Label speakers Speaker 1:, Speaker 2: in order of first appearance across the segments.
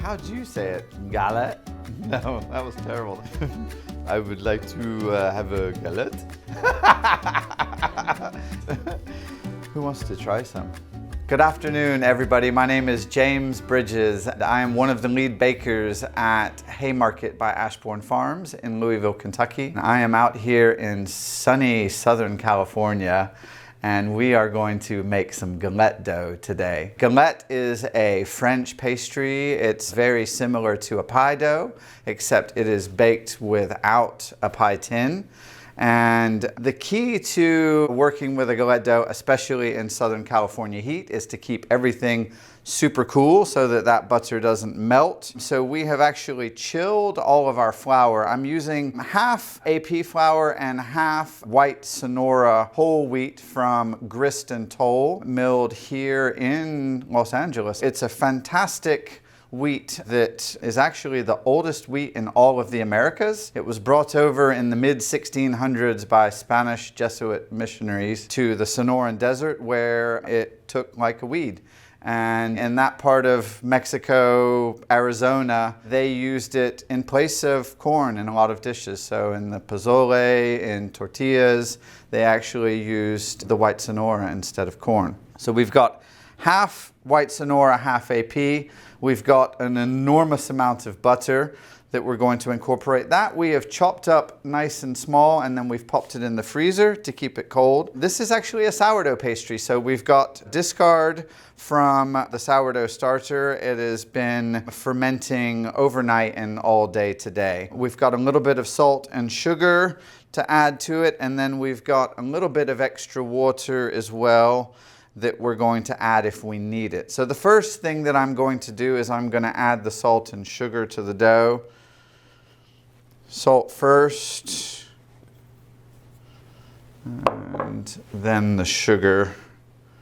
Speaker 1: How'd you say it? Galette? No, that was terrible. I would like to have a galette. Who wants to try some? Good afternoon, everybody. My name is James Bridges. I am one of the lead bakers at Haymarket by Ashbourne Farms in Louisville, Kentucky. I am out here in sunny Southern California, and we are going to make some galette dough today. Galette is a French pastry. It's very similar to a pie dough, except it is baked without a pie tin. And the key to working with a galette dough, especially in Southern California heat, is to keep everything super cool so that that butter doesn't melt. So we have actually chilled all of our flour. I'm using half AP flour and half white Sonora whole wheat from Grist and Toll, milled here in Los Angeles. It's a fantastic wheat that is actually the oldest wheat in all of the Americas. It was brought over in the mid-1600s by Spanish Jesuit missionaries to the Sonoran Desert, where it took like a weed. And in that part of Mexico, Arizona, they used it in place of corn in a lot of dishes. So in the pozole, in tortillas, they actually used the white Sonora instead of corn. So we've got half white Sonora, half AP. We've got an enormous amount of butter that we're going to incorporate. That we have chopped up nice and small, and then we've popped it in the freezer to keep it cold. This is actually a sourdough pastry, so we've got discard from the sourdough starter. It has been fermenting overnight and all day today. We've got a little bit of salt and sugar to add to it, and then we've got a little bit of extra water as well that we're going to add if we need it. So the first thing that I'm going to do is I'm going to add the salt and sugar to the dough. Salt first, and then the sugar.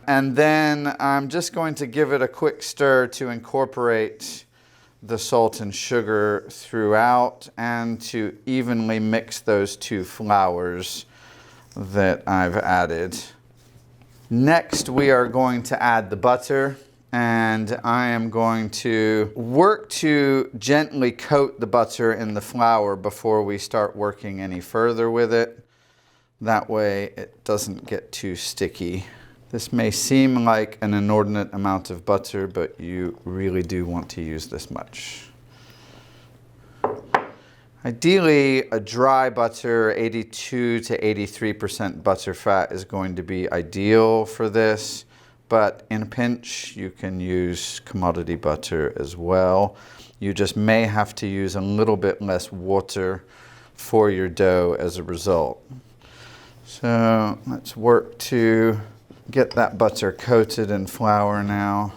Speaker 1: And then I'm just going to give it a quick stir to incorporate the salt and sugar throughout and to evenly mix those two flours that I've added. Next, we are going to add the butter, and I am going to work to gently coat the butter in the flour before we start working any further with it. That way it doesn't get too sticky. This may seem like an inordinate amount of butter, but you really do want to use this much. Ideally, a dry butter, 82 to 83% butter fat is going to be ideal for this, but in a pinch, you can use commodity butter as well. You just may have to use a little bit less water for your dough as a result. So let's work to get that butter coated in flour now.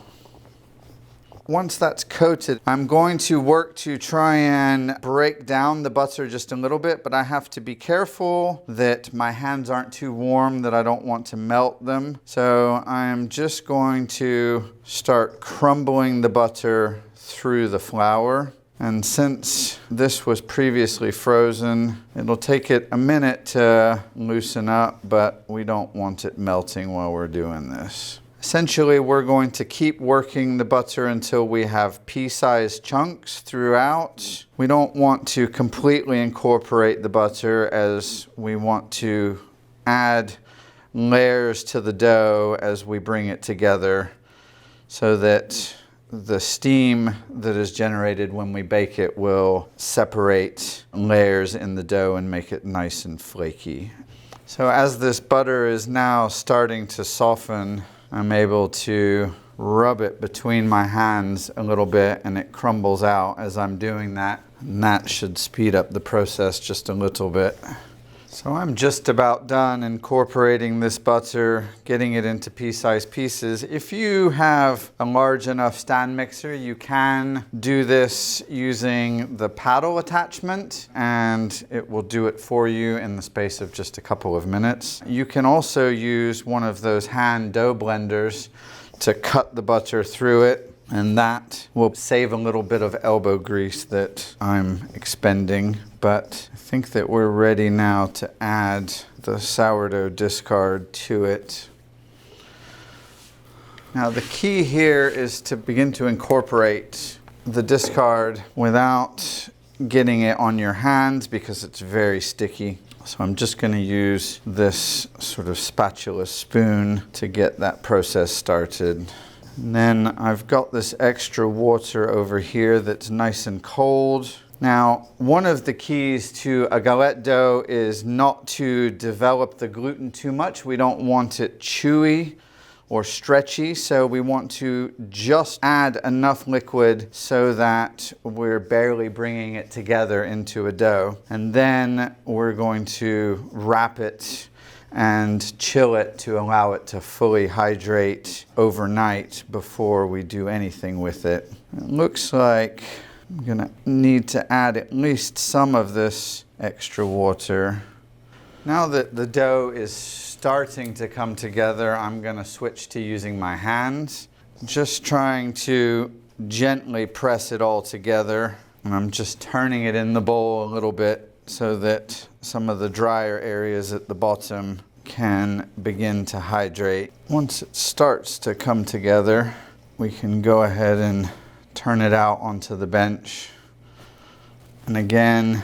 Speaker 1: Once that's coated, I'm going to work to try and break down the butter just a little bit, but I have to be careful that my hands aren't too warm, that I don't want to melt them. So I'm just going to start crumbling the butter through the flour. And since this was previously frozen, it'll take it a minute to loosen up, but we don't want it melting while we're doing this. Essentially, we're going to keep working the butter until we have pea-sized chunks throughout. We don't want to completely incorporate the butter, as we want to add layers to the dough as we bring it together so that the steam that is generated when we bake it will separate layers in the dough and make it nice and flaky. So as this butter is now starting to soften, I'm able to rub it between my hands a little bit, and it crumbles out as I'm doing that. And that should speed up the process just a little bit. So I'm just about done incorporating this butter, getting it into pea-sized pieces. If you have a large enough stand mixer, you can do this using the paddle attachment, and it will do it for you in the space of just a couple of minutes. You can also use one of those hand dough blenders to cut the butter through it, and that will save a little bit of elbow grease that I'm expending. But I think that we're ready now to add the sourdough discard to it. Now the key here is to begin to incorporate the discard without getting it on your hands because it's very sticky. So I'm just going to use this sort of spatula spoon to get that process started. And then I've got this extra water over here that's nice and cold. Now, one of the keys to a galette dough is not to develop the gluten too much. We don't want it chewy or stretchy, so we want to just add enough liquid so that we're barely bringing it together into a dough. And then we're going to wrap it and chill it to allow it to fully hydrate overnight before we do anything with it. It looks like I'm gonna need to add at least some of this extra water. Now that the dough is starting to come together, I'm gonna switch to using my hands. Just trying to gently press it all together. And I'm just turning it in the bowl a little bit so that some of the drier areas at the bottom can begin to hydrate. Once it starts to come together, we can go ahead and turn it out onto the bench. And again,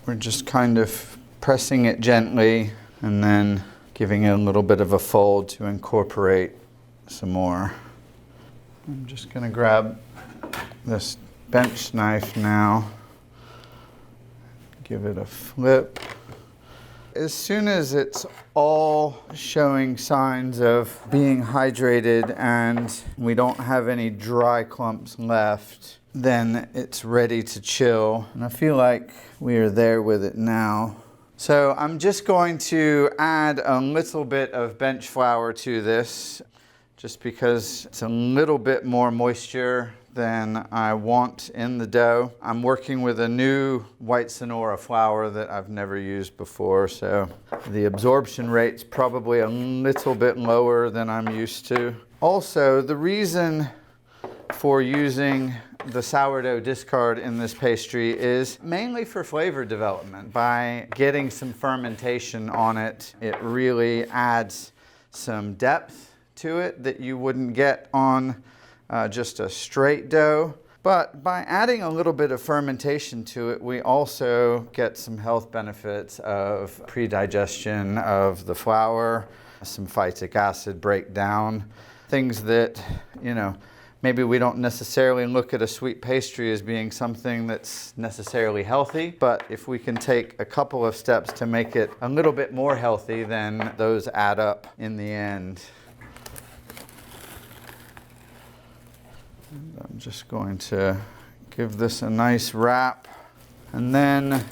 Speaker 1: we're just kind of pressing it gently and then giving it a little bit of a fold to incorporate some more. I'm just going to grab this bench knife now, give it a flip. As soon as it's all showing signs of being hydrated and we don't have any dry clumps left, then it's ready to chill. And I feel like we are there with it now. So I'm just going to add a little bit of bench flour to this, just because it's a little bit more moisture than I want in the dough. I'm working with a new white Sonora flour that I've never used before, so the absorption rate's probably a little bit lower than I'm used to. Also, the reason for using the sourdough discard in this pastry is mainly for flavor development. By getting some fermentation on it, it really adds some depth to it that you wouldn't get on just a straight dough. But by adding a little bit of fermentation to it, we also get some health benefits of pre-digestion of the flour, some phytic acid breakdown, things that, you know, maybe we don't necessarily look at a sweet pastry as being something that's necessarily healthy, but if we can take a couple of steps to make it a little bit more healthy, then those add up in the end. And I'm just going to give this a nice wrap, and then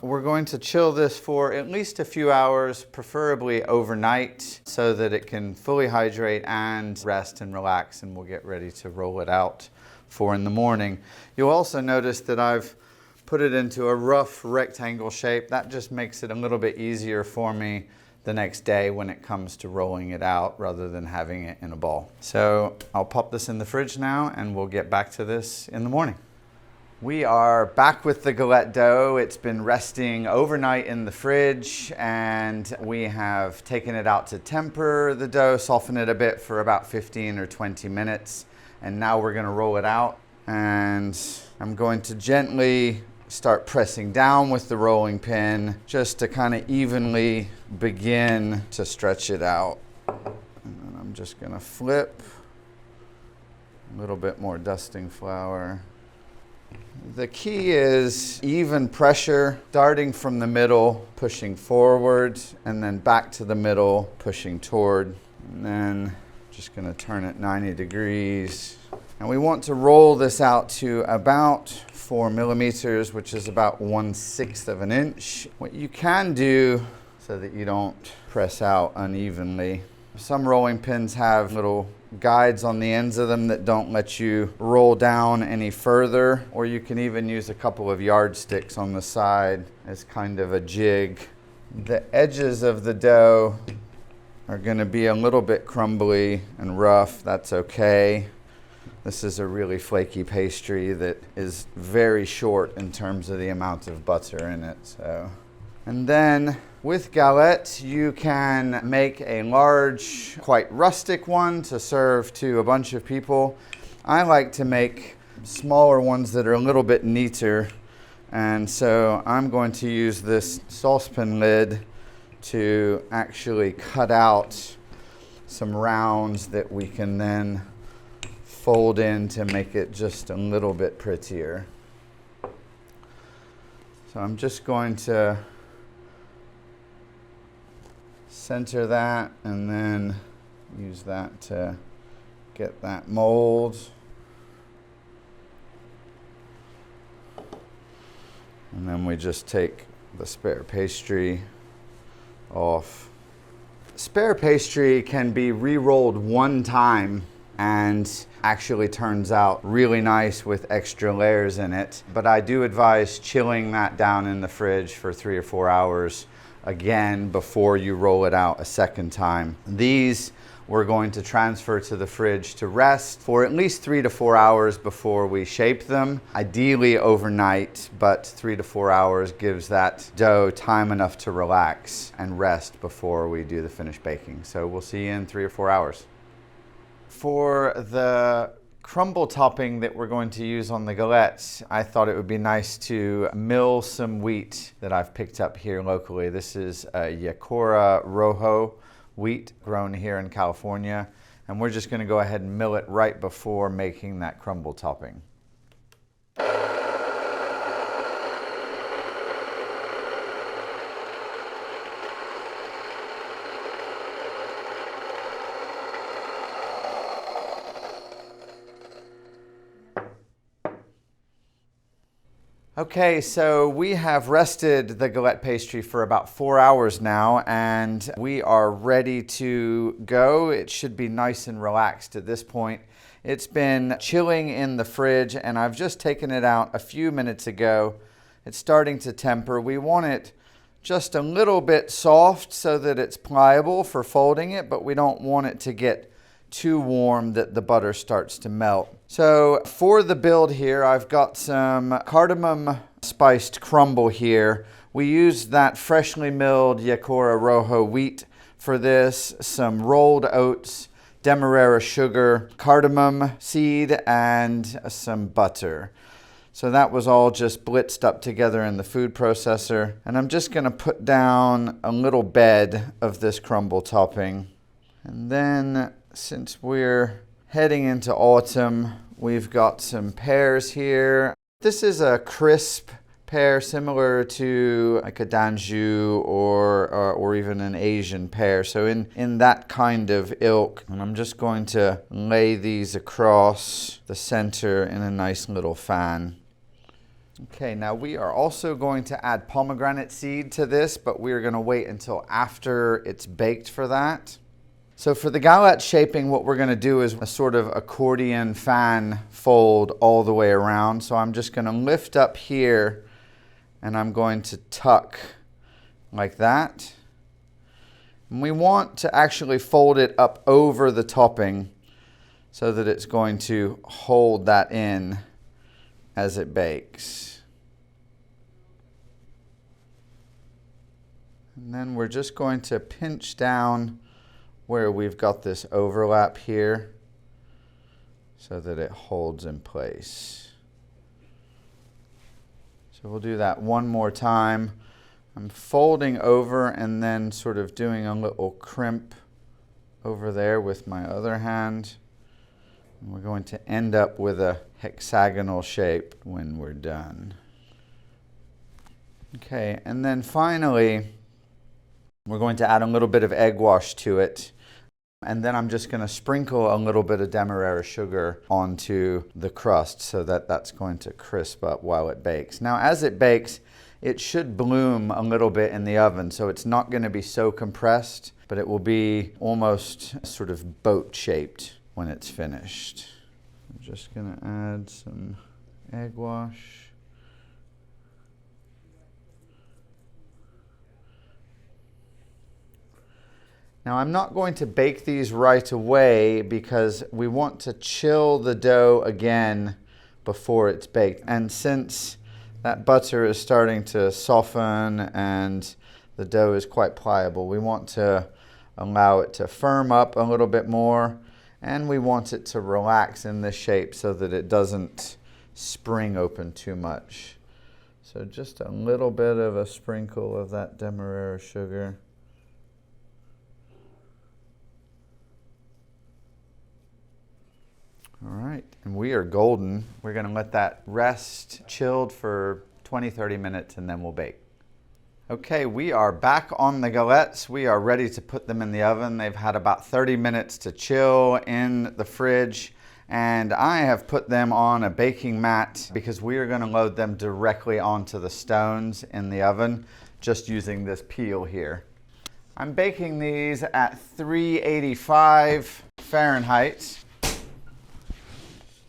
Speaker 1: we're going to chill this for at least a few hours, preferably overnight, so that it can fully hydrate and rest and relax, and we'll get ready to roll it out for in the morning. You'll also notice that I've put it into a rough rectangle shape. That just makes it a little bit easier for me the next day when it comes to rolling it out rather than having it in a ball. So I'll pop this in the fridge now and we'll get back to this in the morning. We are back with the galette dough. It's been resting overnight in the fridge, and we have taken it out to temper the dough, soften it a bit for about 15 or 20 minutes. And now we're gonna roll it out, and I'm going to gently start pressing down with the rolling pin just to kind of evenly begin to stretch it out. And then I'm just gonna flip, a little bit more dusting flour. The key is even pressure, starting from the middle, pushing forward, and then back to the middle, pushing toward. And then just gonna turn it 90 degrees. And we want to roll this out to about 4 millimeters, which is about 1/6 of an inch. What you can do so that you don't press out unevenly, some rolling pins have little guides on the ends of them that don't let you roll down any further, or you can even use a couple of yardsticks on the side as kind of a jig. The edges of the dough are going to be a little bit crumbly and rough. That's okay. This is a really flaky pastry that is very short in terms of the amount of butter in it. And then with galette, you can make a large, quite rustic one to serve to a bunch of people. I like to make smaller ones that are a little bit neater, and so I'm going to use this saucepan lid to actually cut out some rounds that we can then fold in to make it just a little bit prettier. So I'm just going to center that and then use that to get that mold. And then we just take the spare pastry off. Spare pastry can be re-rolled one time and actually turns out really nice with extra layers in it. But I do advise chilling that down in the fridge for 3 or 4 hours again before you roll it out a second time. These we're going to transfer to the fridge to rest for at least 3 to 4 hours before we shape them. Ideally overnight, but 3 to 4 hours gives that dough time enough to relax and rest before we do the finished baking. So we'll see you in 3 or 4 hours. For the crumble topping that we're going to use on the galettes, I thought it would be nice to mill some wheat that I've picked up here locally. This is a Yacora Rojo wheat grown here in California, and we're just going to go ahead and mill it right before making that crumble topping. Okay, so we have rested the galette pastry for about 4 hours now, and we are ready to go. It should be nice and relaxed at this point. It's been chilling in the fridge, and I've just taken it out a few minutes ago. It's starting to temper. We want it just a little bit soft so that it's pliable for folding it, but we don't want it to get too warm that the butter starts to melt. So for the build here, I've got some cardamom spiced crumble here. We used that freshly milled Yacora Rojo wheat for this, some rolled oats, demerara sugar, cardamom seed, and some butter. So that was all just blitzed up together in the food processor. And I'm just gonna put down a little bed of this crumble topping. And then, since we're heading into autumn, we've got some pears here. This is a crisp pear similar to like a Danjou or even an Asian pear. So in that kind of ilk. And I'm just going to lay these across the center in a nice little fan. Okay, now we are also going to add pomegranate seed to this, but we're going to wait until after it's baked for that. So for the galette shaping, what we're going to do is a sort of accordion fan fold all the way around. So I'm just going to lift up here and I'm going to tuck like that. And we want to actually fold it up over the topping so that it's going to hold that in as it bakes. And then we're just going to pinch down where we've got this overlap here so that it holds in place. So we'll do that one more time. I'm folding over and then sort of doing a little crimp over there with my other hand. And we're going to end up with a hexagonal shape when we're done. Okay, and then finally, we're going to add a little bit of egg wash to it. And then I'm just going to sprinkle a little bit of demerara sugar onto the crust so that that's going to crisp up while it bakes. Now, as it bakes, it should bloom a little bit in the oven, so it's not going to be so compressed, but it will be almost sort of boat-shaped when it's finished. I'm just going to add some egg wash. Now I'm not going to bake these right away because we want to chill the dough again before it's baked. And since that butter is starting to soften and the dough is quite pliable, we want to allow it to firm up a little bit more. And we want it to relax in this shape so that it doesn't spring open too much. So just a little bit of a sprinkle of that demerara sugar. All right, and we are golden. We're gonna let that rest chilled for 20-30 minutes and then we'll bake. Okay, we are back on the galettes. We are ready to put them in the oven. They've had about 30 minutes to chill in the fridge, and I have put them on a baking mat because we are gonna load them directly onto the stones in the oven, just using this peel here. I'm baking these at 385 Fahrenheit.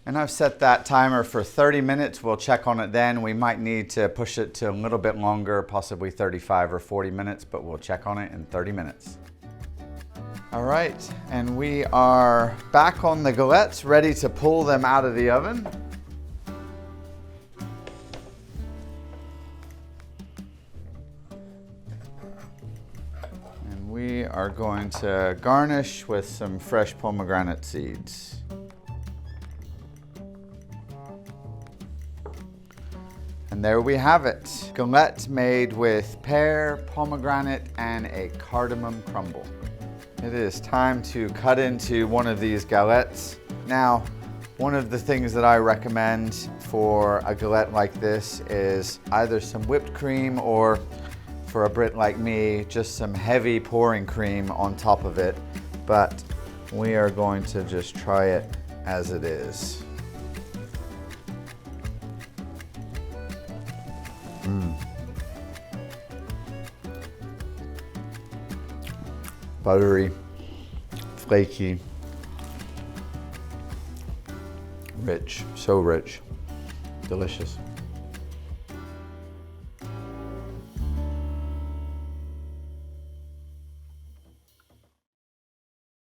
Speaker 1: And I've set that timer for 30 minutes. We'll check on it then. We might need to push it to a little bit longer, possibly 35 or 40 minutes, but we'll check on it in 30 minutes. All right, and we are back on the galettes, ready to pull them out of the oven. And we are going to garnish with some fresh pomegranate seeds. And there we have it. Galette made with pear, pomegranate, and a cardamom crumble. It is time to cut into one of these galettes. Now, one of the things that I recommend for a galette like this is either some whipped cream or, for a Brit like me, just some heavy pouring cream on top of it. But we are going to just try it as it is. Buttery, flaky, rich, so rich, delicious.